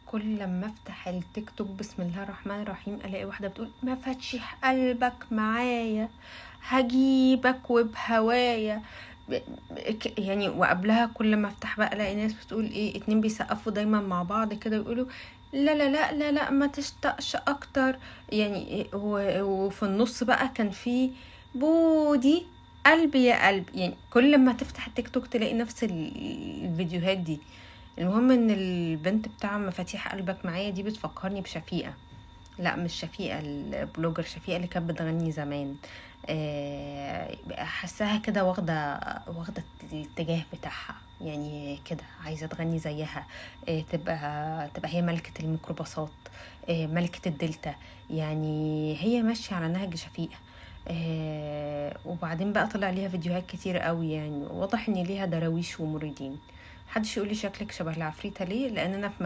كل لما افتح التيك توك بسم الله الرحمن الرحيم الاقي واحده بتقول ما فتشح قلبك معايا، هجيبك وبهوايا. يعني وقبلها كل ما افتح بقى الاقي ناس بتقول ايه، اتنين بيسقفوا دايما مع بعض كده ويقولوا لا لا لا لا لا ما تشتقش اكتر. يعني وفي النص بقى كان في بودي قلبي يا قلب. يعني كل ما تفتح التيك توك تلاقي نفس الفيديوهات دي. المهم ان البنت بتاع مفاتيح قلبك معايا دي بتفكرني بشفيقة. لا مش شفيقة البلوجر، شفيقة اللي كانت بتغني زمان. حساها كده واخدة الاتجاه بتاعها، يعني كده عايزة تغني زيها. تبقى هي ملكة الميكروباصات، ملكة الدلتا. يعني هي ماشية على نهج شفيقة. وبعدين بقى طلع ليها فيديوهات كتير قوي، يعني واضح ان ليها دراويش ومريدين. محدش يقولي شكلك شبه العفريتة ليه، لان انا في